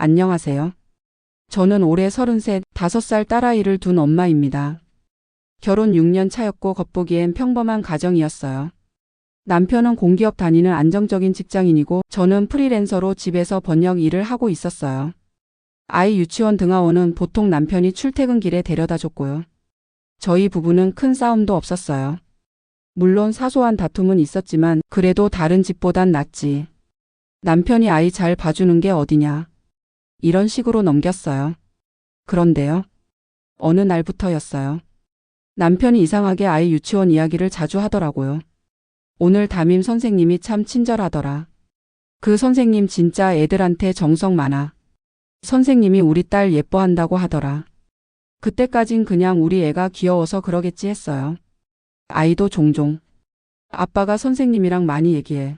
안녕하세요. 저는 올해 33, 5살 딸아이를 둔 엄마입니다. 결혼 6년 차였고 겉보기엔 평범한 가정이었어요. 남편은 공기업 다니는 안정적인 직장인이고 저는 프리랜서로 집에서 번역 일을 하고 있었어요. 아이 유치원 등하원은 보통 남편이 출퇴근길에 데려다 줬고요. 저희 부부는 큰 싸움도 없었어요. 물론 사소한 다툼은 있었지만 그래도 다른 집보단 낫지. 남편이 아이 잘 봐주는 게 어디냐. 이런 식으로 넘겼어요. 그런데요. 어느 날부터였어요. 남편이 이상하게 아이 유치원 이야기를 자주 하더라고요. 오늘 담임 선생님이 참 친절하더라. 그 선생님 진짜 애들한테 정성 많아. 선생님이 우리 딸 예뻐한다고 하더라. 그때까진 그냥 우리 애가 귀여워서 그러겠지 했어요. 아이도 종종 아빠가 선생님이랑 많이 얘기해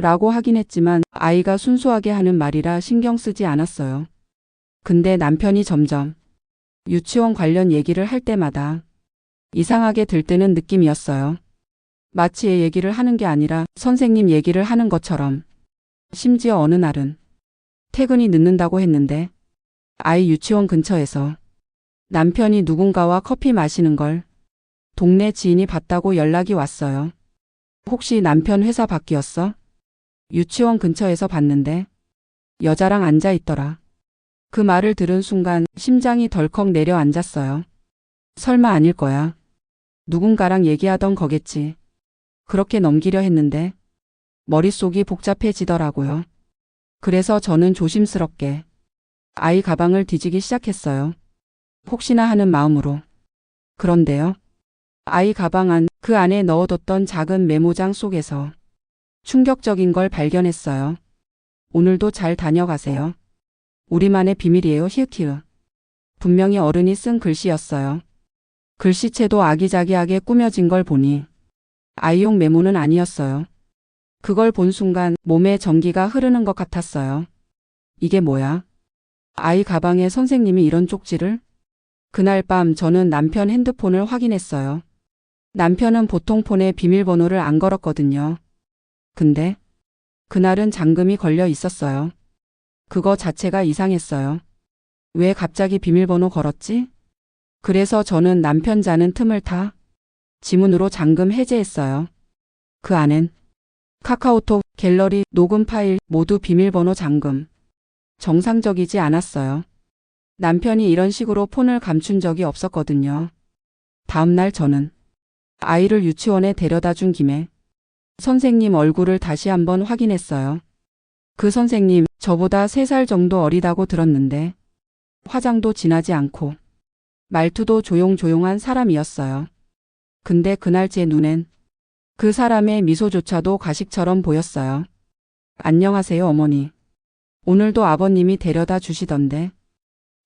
라고 하긴 했지만 아이가 순수하게 하는 말이라 신경 쓰지 않았어요. 근데 남편이 점점 유치원 관련 얘기를 할 때마다 이상하게 들뜨는 느낌이었어요. 마치 애 얘기를 하는 게 아니라 선생님 얘기를 하는 것처럼. 심지어 어느 날은 퇴근이 늦는다고 했는데 아이 유치원 근처에서 남편이 누군가와 커피 마시는 걸 동네 지인이 봤다고 연락이 왔어요. 혹시 남편 회사 밖이었어? 유치원 근처에서 봤는데 여자랑 앉아 있더라. 그 말을 들은 순간 심장이 덜컥 내려앉았어요. 설마 아닐 거야. 누군가랑 얘기하던 거겠지. 그렇게 넘기려 했는데 머릿속이 복잡해지더라고요. 그래서 저는 조심스럽게 아이 가방을 뒤지기 시작했어요. 혹시나 하는 마음으로. 그런데요. 아이 가방 안, 그 안에 넣어뒀던 작은 메모장 속에서 충격적인 걸 발견했어요. 오늘도 잘 다녀가세요. 우리만의 비밀이에요. 히읗히읗. 분명히 어른이 쓴 글씨였어요. 글씨체도 아기자기하게 꾸며진 걸 보니 아이용 메모는 아니었어요. 그걸 본 순간 몸에 전기가 흐르는 것 같았어요. 이게 뭐야? 아이 가방에 선생님이 이런 쪽지를? 그날 밤 저는 남편 핸드폰을 확인했어요. 남편은 보통 폰에 비밀번호를 안 걸었거든요. 근데 그날은 잠금이 걸려 있었어요. 그거 자체가 이상했어요. 왜 갑자기 비밀번호 걸었지? 그래서 저는 남편 자는 틈을 타 지문으로 잠금 해제했어요. 그 안엔 카카오톡, 갤러리, 녹음 파일 모두 비밀번호 잠금. 정상적이지 않았어요. 남편이 이런 식으로 폰을 감춘 적이 없었거든요. 다음 날 저는 아이를 유치원에 데려다 준 김에 선생님 얼굴을 다시 한번 확인했어요. 그 선생님 저보다 3살 정도 어리다고 들었는데 화장도 진하지 않고 말투도 조용조용한 사람이었어요. 근데 그날 제 눈엔 그 사람의 미소조차도 가식처럼 보였어요. 안녕하세요 어머니. 오늘도 아버님이 데려다 주시던데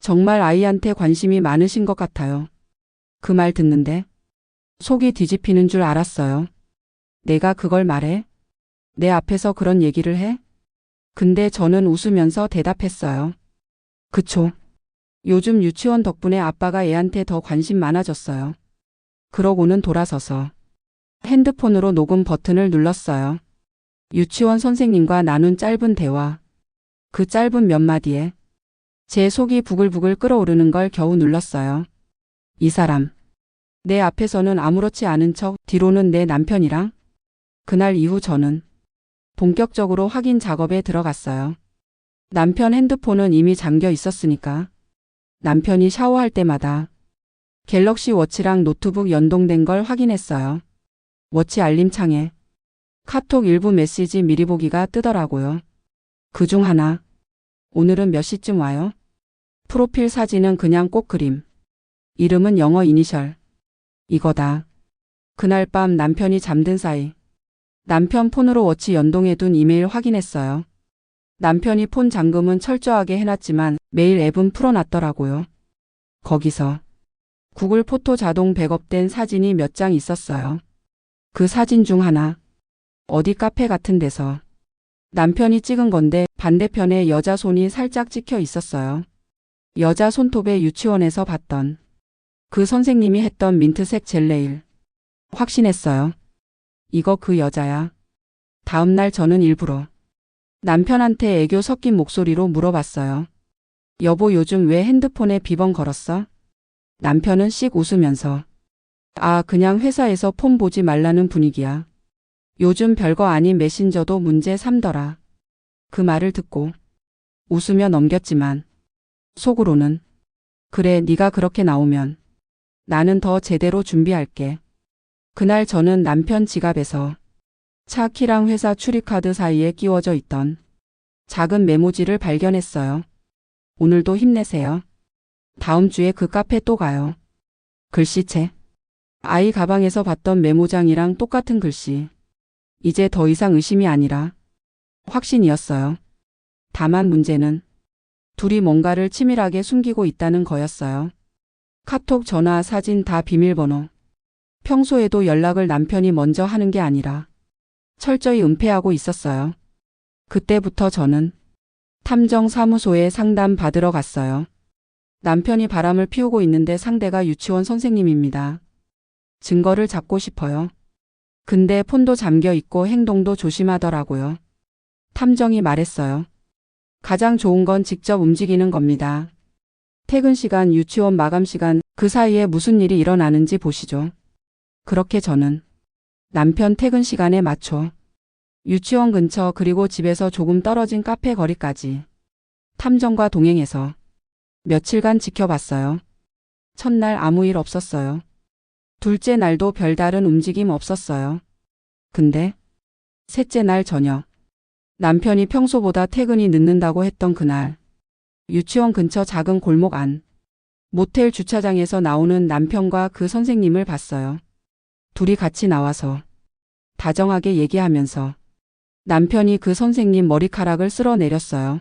정말 아이한테 관심이 많으신 것 같아요. 그 말 듣는데 속이 뒤집히는 줄 알았어요. 내가 그걸 말해? 내 앞에서 그런 얘기를 해? 근데 저는 웃으면서 대답했어요. 그쵸. 요즘 유치원 덕분에 아빠가 애한테 더 관심 많아졌어요. 그러고는 돌아서서 핸드폰으로 녹음 버튼을 눌렀어요. 유치원 선생님과 나눈 짧은 대화. 그 짧은 몇 마디에 제 속이 부글부글 끓어오르는 걸 겨우 눌렀어요. 이 사람. 내 앞에서는 아무렇지 않은 척 뒤로는 내 남편이랑. 그날 이후 저는 본격적으로 확인 작업에 들어갔어요. 남편 핸드폰은 이미 잠겨 있었으니까 남편이 샤워할 때마다 갤럭시 워치랑 노트북 연동된 걸 확인했어요. 워치 알림창에 카톡 일부 메시지 미리 보기가 뜨더라고요. 그중 하나. 오늘은 몇 시쯤 와요? 프로필 사진은 그냥 꼭 그림. 이름은 영어 이니셜. 이거다. 그날 밤 남편이 잠든 사이 남편 폰으로 워치 연동해둔 이메일 확인했어요. 남편이 폰 잠금은 철저하게 해놨지만 메일 앱은 풀어놨더라고요. 거기서 구글 포토 자동 백업된 사진이 몇 장 있었어요. 그 사진 중 하나. 어디 카페 같은 데서 남편이 찍은 건데 반대편에 여자 손이 살짝 찍혀 있었어요. 여자 손톱에 유치원에서 봤던 그 선생님이 했던 민트색 젤네일. 확신했어요. 이거 그 여자야. 다음날 저는 일부러 남편한테 애교 섞인 목소리로 물어봤어요. 여보, 요즘 왜 핸드폰에 비번 걸었어? 남편은 씩 웃으면서 아, 그냥 회사에서 폰 보지 말라는 분위기야. 요즘 별거 아닌 메신저도 문제 삼더라. 그 말을 듣고 웃으며 넘겼지만 속으로는 그래, 네가 그렇게 나오면 나는 더 제대로 준비할게. 그날 저는 남편 지갑에서 차 키랑 회사 출입카드 사이에 끼워져 있던 작은 메모지를 발견했어요. 오늘도 힘내세요. 다음 주에 그 카페 또 가요. 글씨체. 아이 가방에서 봤던 메모장이랑 똑같은 글씨. 이제 더 이상 의심이 아니라 확신이었어요. 다만 문제는 둘이 뭔가를 치밀하게 숨기고 있다는 거였어요. 카톡, 전화, 사진 다 비밀번호. 평소에도 연락을 남편이 먼저 하는 게 아니라 철저히 은폐하고 있었어요. 그때부터 저는 탐정사무소에 상담 받으러 갔어요. 남편이 바람을 피우고 있는데 상대가 유치원 선생님입니다. 증거를 잡고 싶어요. 근데 폰도 잠겨 있고 행동도 조심하더라고요. 탐정이 말했어요. 가장 좋은 건 직접 움직이는 겁니다. 퇴근 시간, 유치원 마감 시간, 그 사이에 무슨 일이 일어나는지 보시죠. 그렇게 저는 남편 퇴근 시간에 맞춰 유치원 근처 그리고 집에서 조금 떨어진 카페 거리까지 탐정과 동행해서 며칠간 지켜봤어요. 첫날 아무 일 없었어요. 둘째 날도 별다른 움직임 없었어요. 근데 셋째 날 저녁, 남편이 평소보다 퇴근이 늦는다고 했던 그날, 유치원 근처 작은 골목 안 모텔 주차장에서 나오는 남편과 그 선생님을 봤어요. 둘이 같이 나와서 다정하게 얘기하면서 남편이 그 선생님 머리카락을 쓸어내렸어요.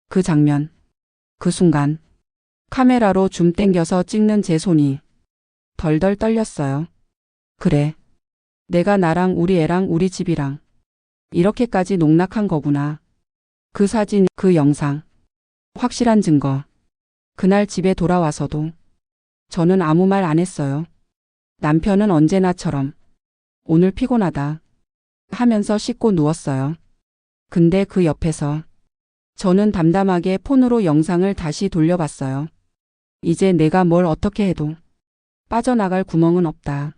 그 장면, 그 순간 카메라로 줌 땡겨서 찍는 제 손이 덜덜 떨렸어요. 그래, 내가 나랑 우리 애랑 우리 집이랑 이렇게까지 농락한 거구나. 그 사진, 그 영상, 확실한 증거. 그날 집에 돌아와서도 저는 아무 말 안 했어요. 남편은 언제나처럼 오늘 피곤하다 하면서 씻고 누웠어요. 근데 그 옆에서 저는 담담하게 폰으로 영상을 다시 돌려봤어요. 이제 내가 뭘 어떻게 해도 빠져나갈 구멍은 없다.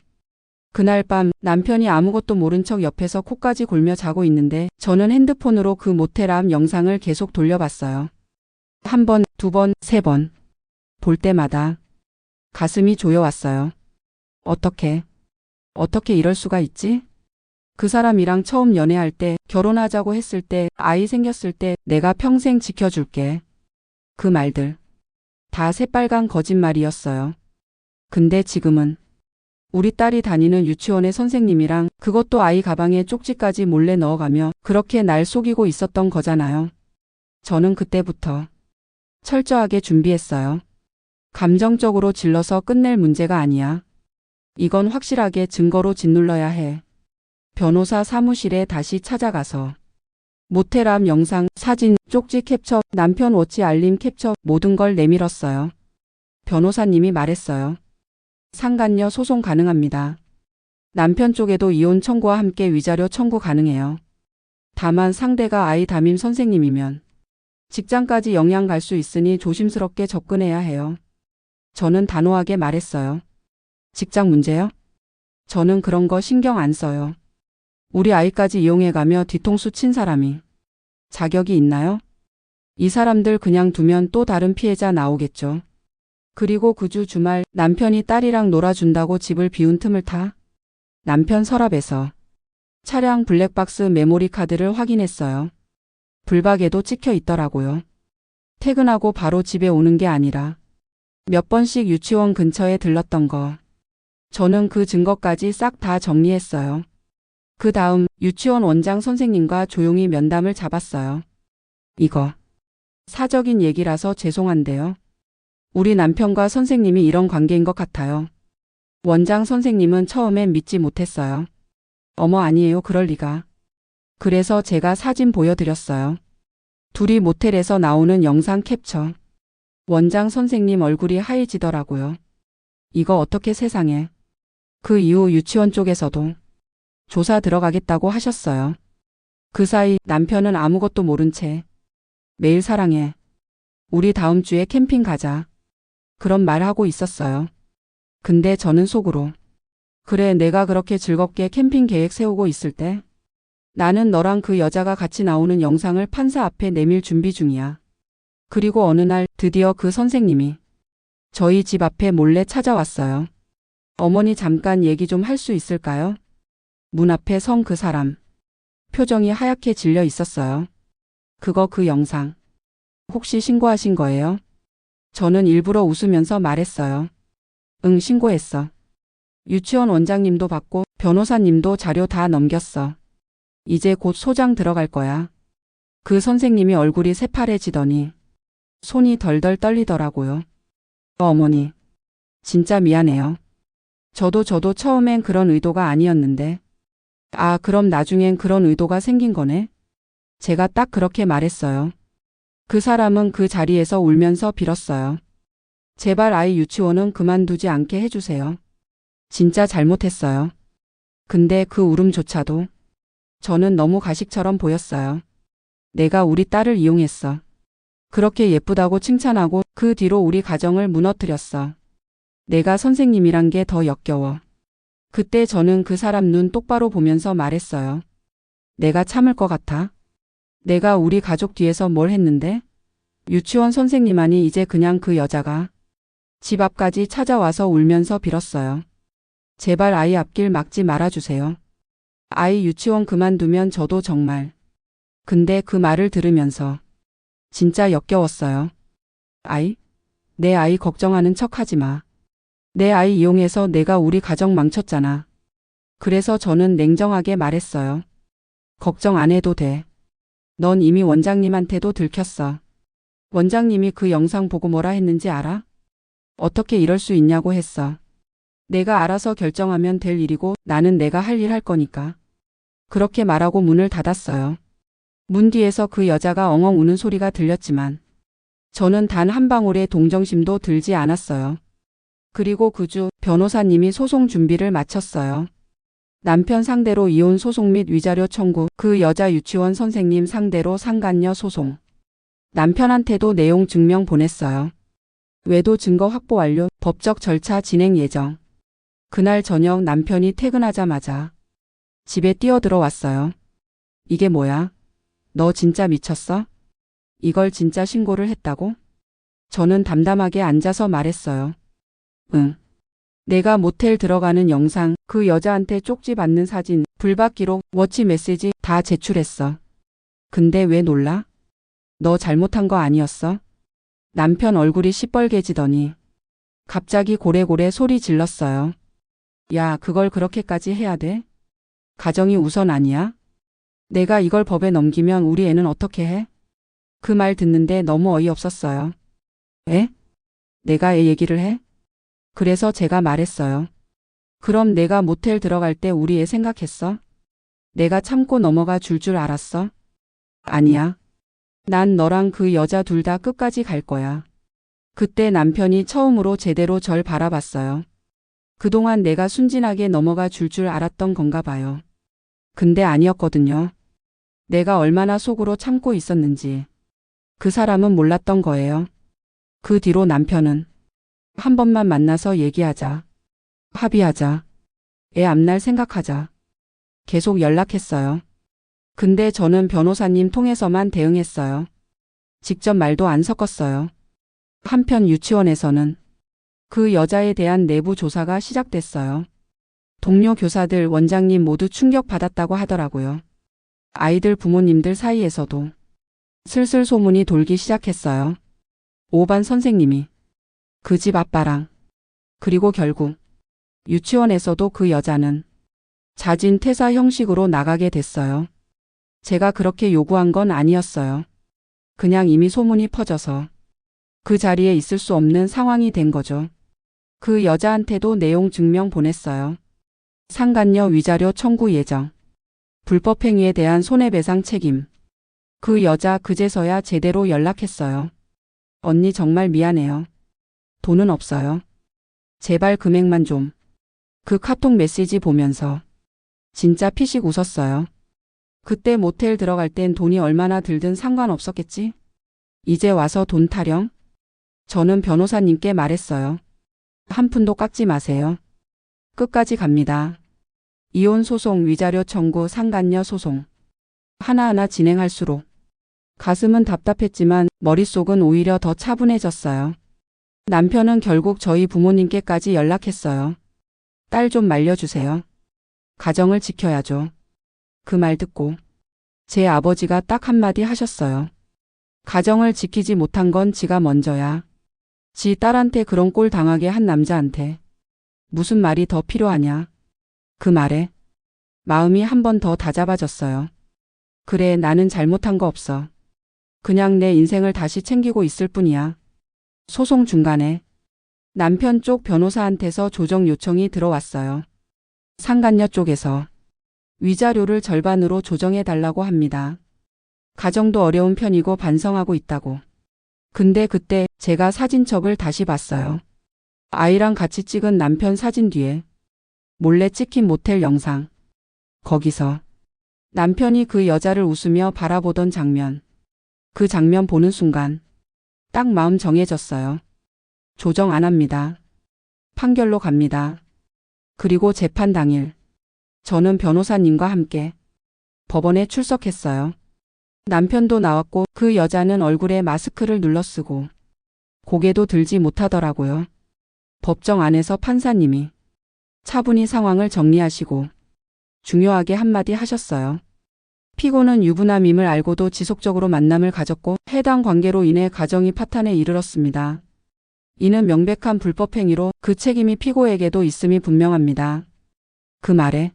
그날 밤 남편이 아무것도 모른 척 옆에서 코까지 골며 자고 있는데 저는 핸드폰으로 그 모텔 앞 영상을 계속 돌려봤어요. 한 번, 두 번, 세 번. 볼 때마다 가슴이 조여왔어요. 어떻게 이럴 수가 있지? 그 사람이랑 처음 연애할 때, 결혼하자고 했을 때, 아이 생겼을 때 내가 평생 지켜줄게. 그 말들 다 새빨간 거짓말이었어요. 근데 지금은 우리 딸이 다니는 유치원의 선생님이랑 그것도 아이 가방에 쪽지까지 몰래 넣어가며 그렇게 날 속이고 있었던 거잖아요. 저는 그때부터 철저하게 준비했어요. 감정적으로 질러서 끝낼 문제가 아니야. 이건 확실하게 증거로 짓눌러야 해. 변호사 사무실에 다시 찾아가서 모텔 앞 영상, 사진, 쪽지 캡처, 남편 워치 알림 캡처 모든 걸 내밀었어요. 변호사님이 말했어요. 상간녀 소송 가능합니다. 남편 쪽에도 이혼 청구와 함께 위자료 청구 가능해요. 다만 상대가 아이 담임 선생님이면 직장까지 영향 갈 수 있으니 조심스럽게 접근해야 해요. 저는 단호하게 말했어요. 직장 문제요? 저는 그런 거 신경 안 써요. 우리 아이까지 이용해가며 뒤통수 친 사람이 자격이 있나요? 이 사람들 그냥 두면 또 다른 피해자 나오겠죠. 그리고 그 주 주말 남편이 딸이랑 놀아준다고 집을 비운 틈을 타 남편 서랍에서 차량 블랙박스 메모리 카드를 확인했어요. 불박에도 찍혀 있더라고요. 퇴근하고 바로 집에 오는 게 아니라 몇 번씩 유치원 근처에 들렀던 거. 저는 그 증거까지 싹 다 정리했어요. 그 다음 유치원 원장 선생님과 조용히 면담을 잡았어요. 이거 사적인 얘기라서 죄송한데요. 우리 남편과 선생님이 이런 관계인 것 같아요. 원장 선생님은 처음엔 믿지 못했어요. 어머, 아니에요. 그럴 리가. 그래서 제가 사진 보여드렸어요. 둘이 모텔에서 나오는 영상 캡처. 원장 선생님 얼굴이 하얘지더라고요. 이거 어떻게 세상에. 그 이후 유치원 쪽에서도 조사 들어가겠다고 하셨어요. 그 사이 남편은 아무것도 모른 채 매일 사랑해. 우리 다음 주에 캠핑 가자. 그런 말 하고 있었어요. 근데 저는 속으로 그래, 내가 그렇게 즐겁게 캠핑 계획 세우고 있을 때 나는 너랑 그 여자가 같이 나오는 영상을 판사 앞에 내밀 준비 중이야. 그리고 어느 날 드디어 그 선생님이 저희 집 앞에 몰래 찾아왔어요. 어머니, 잠깐 얘기 좀 할 수 있을까요? 문 앞에 선 그 사람. 표정이 하얗게 질려 있었어요. 그 영상. 혹시 신고하신 거예요? 저는 일부러 웃으면서 말했어요. 응, 신고했어. 유치원 원장님도 받고 변호사님도 자료 다 넘겼어. 이제 곧 소장 들어갈 거야. 그 선생님이 얼굴이 새파래지더니 손이 덜덜 떨리더라고요. 어머니, 진짜 미안해요. 저도 처음엔 그런 의도가 아니었는데. 아, 그럼 나중엔 그런 의도가 생긴 거네? 제가 딱 그렇게 말했어요. 그 사람은 그 자리에서 울면서 빌었어요. 제발 아이 유치원은 그만두지 않게 해주세요. 진짜 잘못했어요. 근데 그 울음조차도 저는 너무 가식처럼 보였어요. 내가 우리 딸을 이용했어. 그렇게 예쁘다고 칭찬하고 그 뒤로 우리 가정을 무너뜨렸어. 내가 선생님이란 게 더 역겨워. 그때 저는 그 사람 눈 똑바로 보면서 말했어요. 내가 참을 것 같아? 내가 우리 가족 뒤에서 뭘 했는데? 유치원 선생님, 아니 이제 그냥 그 여자가 집 앞까지 찾아와서 울면서 빌었어요. 제발 아이 앞길 막지 말아주세요. 아이 유치원 그만두면 저도 정말. 근데 그 말을 들으면서 진짜 역겨웠어요. 아이? 내 아이 걱정하는 척 하지 마. 내 아이 이용해서 내가 우리 가정 망쳤잖아. 그래서 저는 냉정하게 말했어요. 걱정 안 해도 돼. 넌 이미 원장님한테도 들켰어. 원장님이 그 영상 보고 뭐라 했는지 알아? 어떻게 이럴 수 있냐고 했어. 내가 알아서 결정하면 될 일이고 나는 내가 할 일 할 거니까. 그렇게 말하고 문을 닫았어요. 문 뒤에서 그 여자가 엉엉 우는 소리가 들렸지만 저는 단 한 방울의 동정심도 들지 않았어요. 그리고 그 주 변호사님이 소송 준비를 마쳤어요. 남편 상대로 이혼 소송 및 위자료 청구, 그 여자 유치원 선생님 상대로 상간녀 소송. 남편한테도 내용 증명 보냈어요. 외도 증거 확보 완료, 법적 절차 진행 예정. 그날 저녁 남편이 퇴근하자마자 집에 뛰어들어왔어요. 이게 뭐야? 너 진짜 미쳤어? 이걸 진짜 신고를 했다고? 저는 담담하게 앉아서 말했어요. 응. 내가 모텔 들어가는 영상, 그 여자한테 쪽지 받는 사진, 불박 기록, 워치 메시지 다 제출했어. 근데 왜 놀라? 너 잘못한 거 아니었어? 남편 얼굴이 시뻘개지더니 갑자기 고래고래 소리 질렀어요. 야, 그걸 그렇게까지 해야 돼? 가정이 우선 아니야? 내가 이걸 법에 넘기면 우리 애는 어떻게 해? 그 말 듣는데 너무 어이없었어요. 에? 내가 애 얘기를 해? 그래서 제가 말했어요. 그럼 내가 모텔 들어갈 때 우리 애 생각했어? 내가 참고 넘어가 줄 알았어? 아니야. 난 너랑 그 여자 둘 다 끝까지 갈 거야. 그때 남편이 처음으로 제대로 절 바라봤어요. 그동안 내가 순진하게 넘어가 줄 알았던 건가 봐요. 근데 아니었거든요. 내가 얼마나 속으로 참고 있었는지 그 사람은 몰랐던 거예요. 그 뒤로 남편은 한 번만 만나서 얘기하자. 합의하자. 애 앞날 생각하자. 계속 연락했어요. 근데 저는 변호사님 통해서만 대응했어요. 직접 말도 안 섞었어요. 한편 유치원에서는 그 여자에 대한 내부 조사가 시작됐어요. 동료 교사들, 원장님 모두 충격받았다고 하더라고요. 아이들 부모님들 사이에서도 슬슬 소문이 돌기 시작했어요. 5반 선생님이 그 집 아빠랑, 그리고 결국 유치원에서도 그 여자는 자진 퇴사 형식으로 나가게 됐어요. 제가 그렇게 요구한 건 아니었어요. 그냥 이미 소문이 퍼져서 그 자리에 있을 수 없는 상황이 된 거죠. 그 여자한테도 내용 증명 보냈어요. 상간녀 위자료 청구 예정. 불법행위에 대한 손해배상 책임. 그 여자 그제서야 제대로 연락했어요. 언니 정말 미안해요. 돈은 없어요. 제발 금액만 좀. 그 카톡 메시지 보면서 진짜 피식 웃었어요. 그때 모텔 들어갈 땐 돈이 얼마나 들든 상관없었겠지? 이제 와서 돈 타령? 저는 변호사님께 말했어요. 한 푼도 깎지 마세요. 끝까지 갑니다. 이혼 소송, 위자료 청구, 상간녀 소송. 하나하나 진행할수록 가슴은 답답했지만 머릿속은 오히려 더 차분해졌어요. 남편은 결국 저희 부모님께까지 연락했어요. 딸 좀 말려주세요. 가정을 지켜야죠. 그 말 듣고 제 아버지가 딱 한마디 하셨어요. 가정을 지키지 못한 건 지가 먼저야. 지 딸한테 그런 꼴 당하게 한 남자한테 무슨 말이 더 필요하냐. 그 말에 마음이 한 번 더 다잡아졌어요. 그래, 나는 잘못한 거 없어. 그냥 내 인생을 다시 챙기고 있을 뿐이야. 소송 중간에 남편 쪽 변호사한테서 조정 요청이 들어왔어요. 상간녀 쪽에서 위자료를 절반으로 조정해 달라고 합니다. 가정도 어려운 편이고 반성하고 있다고. 근데 그때 제가 사진첩을 다시 봤어요. 아이랑 같이 찍은 남편 사진 뒤에 몰래 찍힌 모텔 영상. 거기서 남편이 그 여자를 웃으며 바라보던 장면. 그 장면 보는 순간 딱 마음 정해졌어요. 조정 안 합니다. 판결로 갑니다. 그리고 재판 당일 저는 변호사님과 함께 법원에 출석했어요. 남편도 나왔고 그 여자는 얼굴에 마스크를 눌러쓰고 고개도 들지 못하더라고요. 법정 안에서 판사님이 차분히 상황을 정리하시고 중요하게 한마디 하셨어요. 피고는 유부남임을 알고도 지속적으로 만남을 가졌고 해당 관계로 인해 가정이 파탄에 이르렀습니다. 이는 명백한 불법행위로 그 책임이 피고에게도 있음이 분명합니다. 그 말에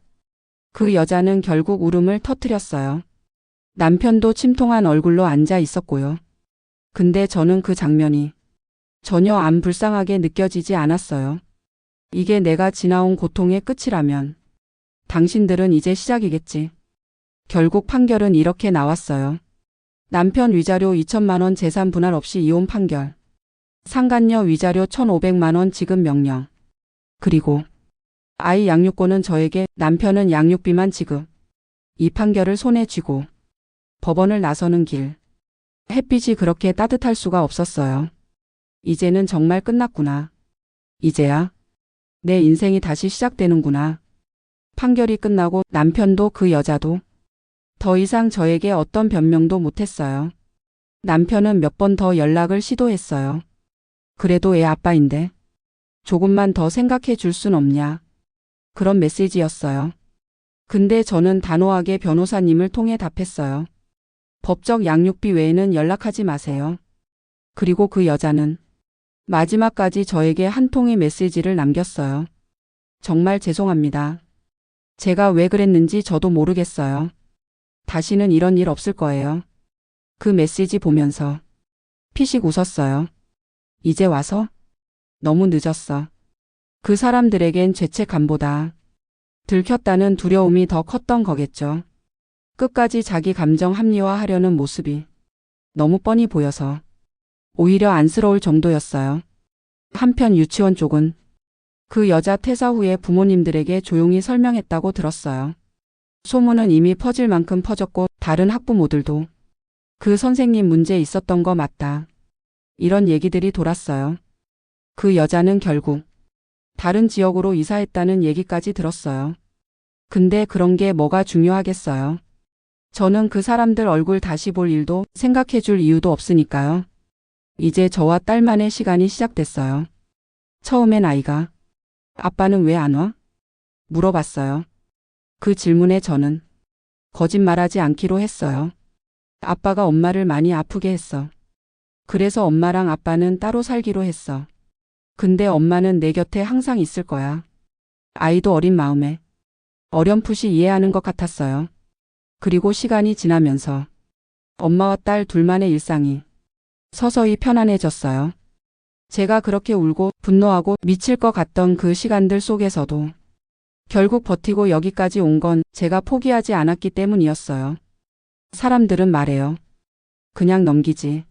그 여자는 결국 울음을 터뜨렸어요. 남편도 침통한 얼굴로 앉아 있었고요. 근데 저는 그 장면이 전혀 안 불쌍하게 느껴지지 않았어요. 이게 내가 지나온 고통의 끝이라면 당신들은 이제 시작이겠지. 결국 판결은 이렇게 나왔어요. 남편 위자료 2천만 원 재산 분할 없이 이혼 판결. 상간녀 위자료 1,500만 원 지급 명령. 그리고 아이 양육권은 저에게, 남편은 양육비만 지급. 이 판결을 손에 쥐고 법원을 나서는 길. 햇빛이 그렇게 따뜻할 수가 없었어요. 이제는 정말 끝났구나. 이제야 내 인생이 다시 시작되는구나. 판결이 끝나고 남편도 그 여자도 더 이상 저에게 어떤 변명도 못했어요. 남편은 몇 번 더 연락을 시도했어요. 그래도 애 아빠인데 조금만 더 생각해 줄 순 없냐. 그런 메시지였어요. 근데 저는 단호하게 변호사님을 통해 답했어요. 법적 양육비 외에는 연락하지 마세요. 그리고 그 여자는 마지막까지 저에게 한 통의 메시지를 남겼어요. 정말 죄송합니다. 제가 왜 그랬는지 저도 모르겠어요. 다시는 이런 일 없을 거예요. 그 메시지 보면서 피식 웃었어요. 이제 와서? 너무 늦었어. 그 사람들에겐 죄책감보다 들켰다는 두려움이 더 컸던 거겠죠. 끝까지 자기 감정 합리화하려는 모습이 너무 뻔히 보여서 오히려 안쓰러울 정도였어요. 한편 유치원 쪽은 그 여자 퇴사 후에 부모님들에게 조용히 설명했다고 들었어요. 소문은 이미 퍼질 만큼 퍼졌고 다른 학부모들도 그 선생님 문제 있었던 거 맞다. 이런 얘기들이 돌았어요. 그 여자는 결국 다른 지역으로 이사했다는 얘기까지 들었어요. 근데 그런 게 뭐가 중요하겠어요. 저는 그 사람들 얼굴 다시 볼 일도 생각해 줄 이유도 없으니까요. 이제 저와 딸만의 시간이 시작됐어요. 처음엔 아이가 아빠는 왜 안 와? 물어봤어요. 그 질문에 저는 거짓말하지 않기로 했어요. 아빠가 엄마를 많이 아프게 했어. 그래서 엄마랑 아빠는 따로 살기로 했어. 근데 엄마는 내 곁에 항상 있을 거야. 아이도 어린 마음에 어렴풋이 이해하는 것 같았어요. 그리고 시간이 지나면서 엄마와 딸 둘만의 일상이 서서히 편안해졌어요. 제가 그렇게 울고 분노하고 미칠 것 같던 그 시간들 속에서도 결국 버티고 여기까지 온 건 제가 포기하지 않았기 때문이었어요. 사람들은 말해요. 그냥 넘기지.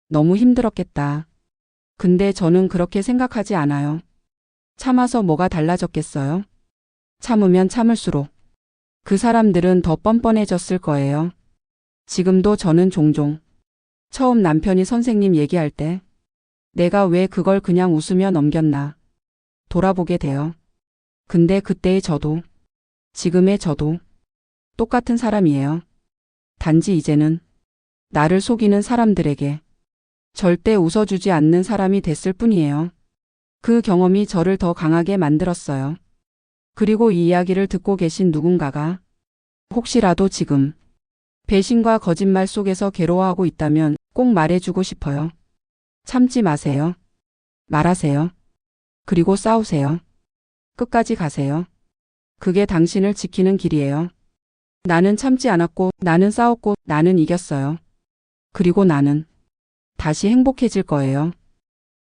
너무 힘들었겠다. 근데 저는 그렇게 생각하지 않아요. 참아서 뭐가 달라졌겠어요? 참으면 참을수록 그 사람들은 더 뻔뻔해졌을 거예요. 지금도 저는 종종 처음 남편이 선생님 얘기할 때 내가 왜 그걸 그냥 웃으며 넘겼나 돌아보게 돼요. 근데 그때의 저도 지금의 저도 똑같은 사람이에요. 단지 이제는 나를 속이는 사람들에게 절대 웃어주지 않는 사람이 됐을 뿐이에요. 그 경험이 저를 더 강하게 만들었어요. 그리고 이 이야기를 듣고 계신 누군가가 혹시라도 지금 배신과 거짓말 속에서 괴로워하고 있다면 꼭 말해주고 싶어요. 참지 마세요. 말하세요. 그리고 싸우세요. 끝까지 가세요. 그게 당신을 지키는 길이에요. 나는 참지 않았고, 나는 싸웠고, 나는 이겼어요. 그리고 나는 다시 행복해질 거예요.